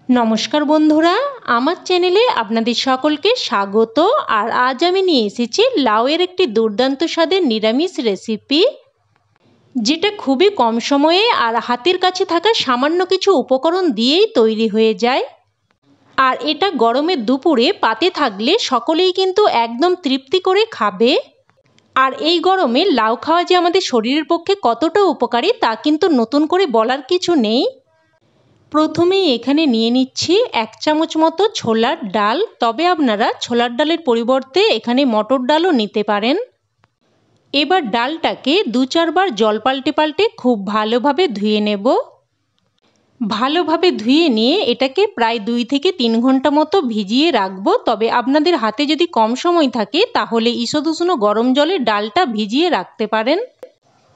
नमस्कार बंधुरा आमार चैनेले आपनादेर सकलके स्वागत। और आज आमी निये एसेछि लाउएर एकटी दुर्दान्त स्वादेर निरामिष रेसिपि जेटा खूबई कम समये और हाथेर काछे थाका सामान्य किछु उपकरण दिएई तैरी हये जाय। और एटा गरमेर दुपुरे पाते थाकले सकलेई किन्तु एकदम तृप्ति करे खाबे। और एई गरमे लाउ खाওয়া जे आमादेर शरीरेर पक्षे कतटा उपकारी ता किन्तु नतुन करे बलार किछु नेই। प्रथमेই এখানে নিয়ে নিচ্ছি 1 চামচ মতো ছোলার ডাল। তবে আপনারা ছোলার ডালের পরিবর্তে এখানে মটর ডালও নিতে পারেন। এবার ডালটাকে 2-4 বার জল পাল্টে পাল্টে খুব ভালোভাবে ধুয়ে নেব। ভালোভাবে ধুয়ে নিয়ে এটাকে প্রায় 2 থেকে 3 ঘন্টা মতো ভিজিয়ে রাখবো। তবে আপনাদের হাতে যদি কম সময় থাকে তাহলে ঈষদুষ্ণ গরম জলে ডালটা ভিজিয়ে রাখতে পারেন।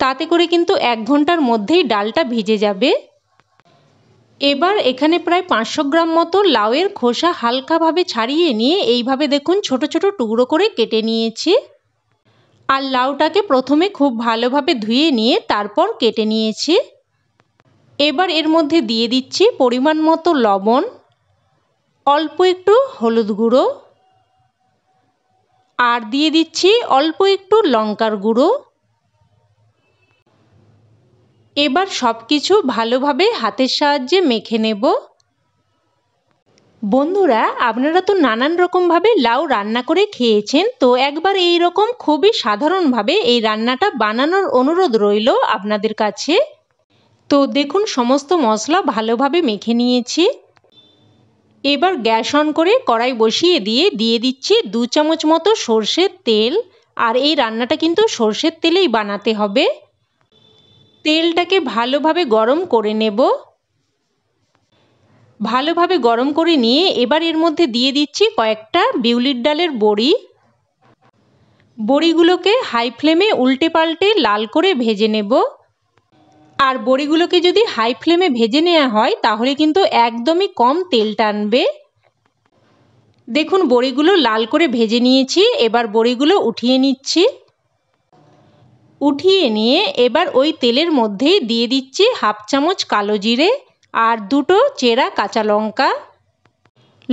তাতে করে কিন্তু 1 ঘন্টার মধ্যেই ডালটা ভিজে যাবে। এবার এখানে প্রায় 500 গ্রাম মতো লাউয়ের খোসা হালকাভাবে ছাড়িয়ে নিয়ে এইভাবে দেখুন ছোট ছোট টুকরো করে কেটে নিয়েছি। আর লাউটাকে প্রথমে খুব ভালোভাবে ধুয়ে নিয়ে তারপর কেটে নিয়েছি। এবার এর মধ্যে দিয়ে দিচ্ছি পরিমাণ মতো লবণ, অল্প একটু হলুদ গুঁড়ো আর দিয়ে দিচ্ছি অল্প একটু লঙ্কার গুঁড়ো। এবার সবকিছু ভালোভাবে হাতের সাহায্যে মেখে নেব। বন্ধুরা আপনারা তো নানান রকম ভাবে লাউ রান্না করে খেয়েছেন, তো একবার এই রকম খুবই সাধারণ ভাবে এই রান্নাটা বানানোর অনুরোধ রইল আপনাদের কাছে। তো দেখুন সমস্ত মশলা ভালোভাবে মেখে নিয়েছি। এবার গ্যাস অন করে কড়াই বসিয়ে দিয়ে দিচ্ছি 2 চামচ মতো সরষের তেল। আর এই রান্নাটা কিন্তু সরষের তেলেই বানাতে হবে। তেলটাকে ভালোভাবে গরম করে নেব। ভালোভাবে গরম করে নিয়ে এবার এর মধ্যে দিয়ে দিচ্ছি কয়েকটা বিউলির ডালের বড়ি। বড়িগুলোকে হাই ফ্লেমে উল্টে পাল্টে লাল করে ভেজে নেব। আর বড়িগুলোকে যদি হাই ফ্লেমে ভেজে নেওয়া হয় তাহলে কিন্তু একদমই কম তেল টানবে। দেখুন বড়িগুলো লাল করে ভেজে নিয়েছি। এবার বড়িগুলো উঠিয়ে নিচ্ছি। উঠিয়ে নিয়ে এবার ওই তেলের মধ্যেই দিয়ে দিচ্ছি হাফ চামচ কালো জিরে আর 2টো চেরা কাঁচা লঙ্কা।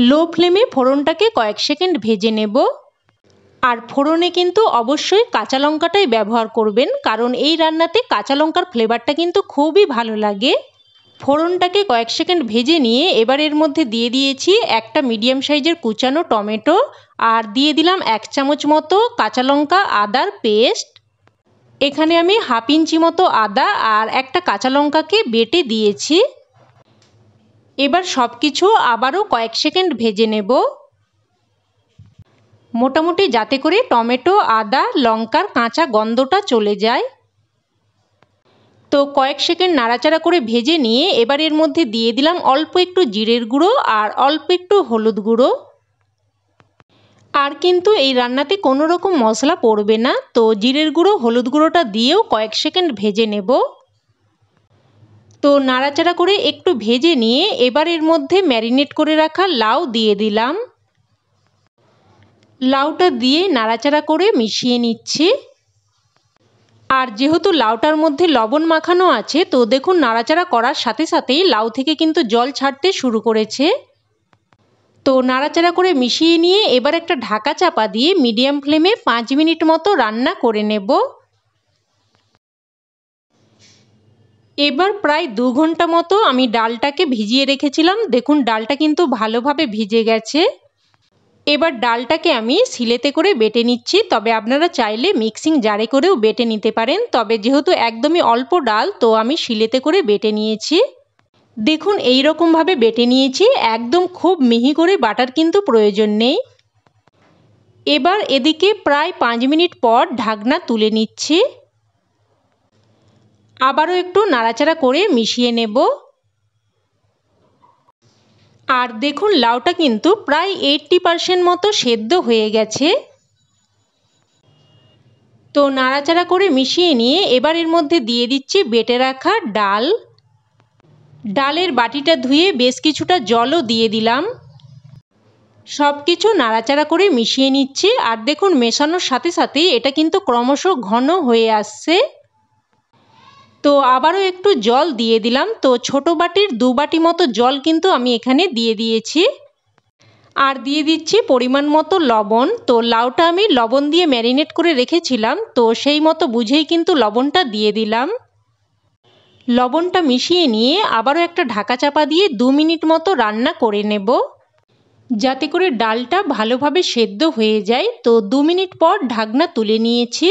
লো ফ্লেমে ফোড়নটাকে কয়েক সেকেন্ড ভেজে নেব। আর ফোড়নে কিন্তু অবশ্যই কাঁচা লঙ্কাটাই ব্যবহার করবেন, কারণ এই রান্নাতে কাঁচা লঙ্কার ফ্লেভারটা কিন্তু খুবই ভালো লাগে। ফোড়নটাকে কয়েক সেকেন্ড ভেজে নিয়ে এবার এর মধ্যে দিয়ে দিয়েছি একটা মিডিয়াম সাইজের কুচানো টমেটো আর দিয়ে দিলাম 1 চামচ মতো কাঁচা লঙ্কা আদার পেস্ট। এখানে আমি হাফ ইঞ্চি মতো আদা আর একটা কাঁচা লঙ্কাকে বেটে দিয়েছি। এবার সব কিছু আবারও কয়েক সেকেন্ড ভেজে নেব, মোটামুটি যাতে করে টমেটো আদা লঙ্কার কাঁচা গন্ধটা চলে যায়। তো কয়েক সেকেন্ড নাড়াচাড়া করে ভেজে নিয়ে এবার এর মধ্যে দিয়ে দিলাম অল্প একটু জিরের গুঁড়ো আর অল্প একটু হলুদ গুঁড়ো। আর কিন্তু এই রান্নাতে কোনো রকম মশলা পড়বে না, তো জিরের গুঁড়ো হলুদ গুঁড়োটা দিয়েও কয়েক সেকেন্ড ভেজে নেব। তো নাড়াচাড়া করে একটু ভেজে নিয়ে এবার এর মধ্যে ম্যারিনেট করে রাখা লাউ দিয়ে দিলাম। লাউটা দিয়ে নাড়াচাড়া করে মিশিয়ে নিচ্ছি। আর যেহেতু লাউটার মধ্যে লবণ মাখানো আছে, তো দেখুন নাড়াচাড়া করার সাথে সাথেই লাউ থেকে কিন্তু জল ছাড়তে শুরু করেছে। তো নাড়াচাড়া করে মিশিয়ে নিয়ে এবার একটা ঢাকা চাপা দিয়ে মিডিয়াম ফ্লেমে 5 মিনিট মতো রান্না করে নেব। এবার প্রায় 2 ঘন্টা মতো আমি ডালটাকে ভিজিয়ে রেখেছিলাম। দেখুন ডালটা কিন্তু ভালোভাবে ভিজে গেছে। এবার ডালটাকে আমি শিলেতে করে বেটে নিচ্ছি। তবে আপনারা চাইলে মিক্সিং জারে করেও বেটে নিতে পারেন, তবে যেহেতু একদমই অল্প ডাল তো আমি শিলেতে করে বেটে নিয়েছি। দেখুন এই রকম ভাবে বেটে নিয়েছি, একদম খুব মিহি করে বাটার কিন্তু প্রয়োজন নেই। এবার এদিকে প্রায় 5 মিনিট পর ঢাকনা তুলে নিচ্ছি। আবারও একটু নাড়াচাড়া করে মিশিয়ে নেব। আর দেখুন লাউটা কিন্তু প্রায় 80% মতো সেদ্ধ হয়ে গেছে। তো নাড়াচাড়া করে মিশিয়ে নিয়ে এবার এর মধ্যে দিয়ে দিচ্ছি বেটে রাখা ডাল। ডালের বাটিটা ধুয়ে বেশ কিছুটা জলও দিয়ে দিলাম। সব কিছু নাড়াচাড়া করে মিশিয়ে নিচ্ছি। আর দেখুন মেশানোর সাথে সাথে এটা কিন্তু ক্রমশ ঘন হয়ে আসছে। তো তো আবারও একটু জল দিয়ে দিলাম। তো ছোট বাটির 2 বাটি মতো জল কিন্তু আমি এখানে দিয়ে দিয়েছি। আর দিয়ে দিচ্ছি পরিমাণ মতো লবণ। তো লাউটা আমি লবণ দিয়ে ম্যারিনেট করে রেখেছিলাম, তো সেই মতো বুঝেই কিন্তু লবণটা দিয়ে দিলাম। লবণটা মিশিয়ে নিয়ে আবারও একটা ঢাকা চাপা দিয়ে 2 মিনিট মতো রান্না করে নেব, যাতে করে ডালটা ভালোভাবে সেদ্ধ হয়ে যায়। তো 2 মিনিট পর ঢাকনা তুলে নিয়েছি।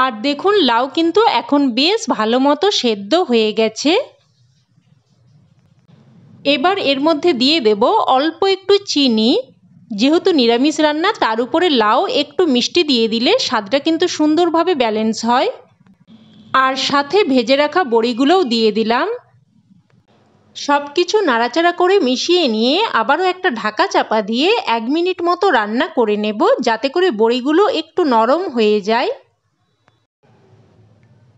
আর দেখুন লাউ কিন্তু এখন বেশ ভালো মতো সেদ্ধ হয়ে গেছে। এবার এর মধ্যে দিয়ে দেব অল্প একটু চিনি। যেহেতু নিরামিষ রান্না, তার উপরে লাউ, একটু মিষ্টি দিয়ে দিলে স্বাদটা কিন্তু সুন্দরভাবে ব্যালেন্স হয়। আর সাথে ভেজে রাখা বড়িগুলোও দিয়ে দিলাম। সব কিছু নাড়াচাড়া করে মিশিয়ে নিয়ে আবারও একটা ঢাকা চাপা দিয়ে 1 মিনিট মতো রান্না করে নেব, যাতে করে বড়িগুলো একটু নরম হয়ে যায়।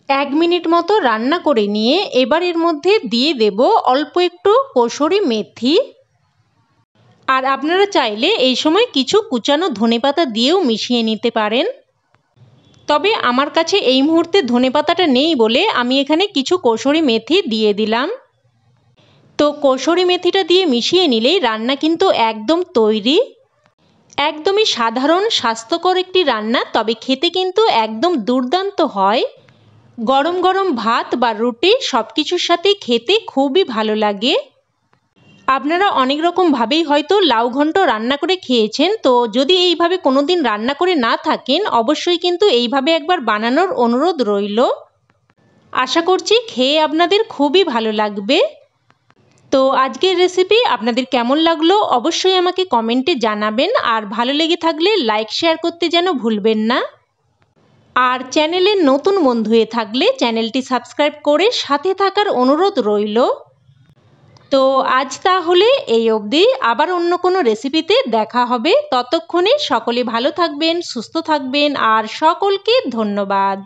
1 মিনিট মতো রান্না করে নিয়ে এবার এর মধ্যে দিয়ে দেব অল্প একটু কসুরি মেথি। আর আপনারা চাইলে এই সময় কিছু কুচানো ধনেপাতা দিয়েও মিশিয়ে নিতে পারেন। তবে আমার কাছে এই মুহূর্তে ধনেপাতাটা নেই বলে আমি এখানে কিছু কসুরি মেথি দিয়ে দিলাম। তো কসুরি মেথিটা দিয়ে মিশিয়ে নিলেই রান্না কিন্তু একদম তৈরি। একদমই সাধারণ স্বাস্থ্যকর একটি রান্না, তবে খেতে কিন্তু একদম দুর্দান্ত হয়। গরম গরম ভাত বা রুটি সব কিছুর সাথে খেতে খুবই ভালো লাগে। আপনারা অনেক রকমভাবেই হয়তো লাউ ঘন্ট রান্না করে খেয়েছেন। তো যদি এইভাবে কোনো দিন রান্না করে না থাকেন, অবশ্যই কিন্তু এইভাবে একবার বানানোর অনুরোধ রইল। আশা করছি খেয়ে আপনাদের খুবই ভালো লাগবে। তো আজকের রেসিপি আপনাদের কেমন লাগলো অবশ্যই আমাকে কমেন্টে জানাবেন। আর ভালো লেগে থাকলে লাইক শেয়ার করতে যেন ভুলবেন না। আর চ্যানেলের নতুন বন্ধু হয়ে থাকলে চ্যানেলটি সাবস্ক্রাইব করে সাথে থাকার অনুরোধ রইল। তো আজ তাহলে এই অবধি, আবার অন্য কোনো রেসিপিতে দেখা হবে। ততক্ষণে সকলে ভালো থাকবেন, সুস্থ থাকবেন আর সকলকে ধন্যবাদ।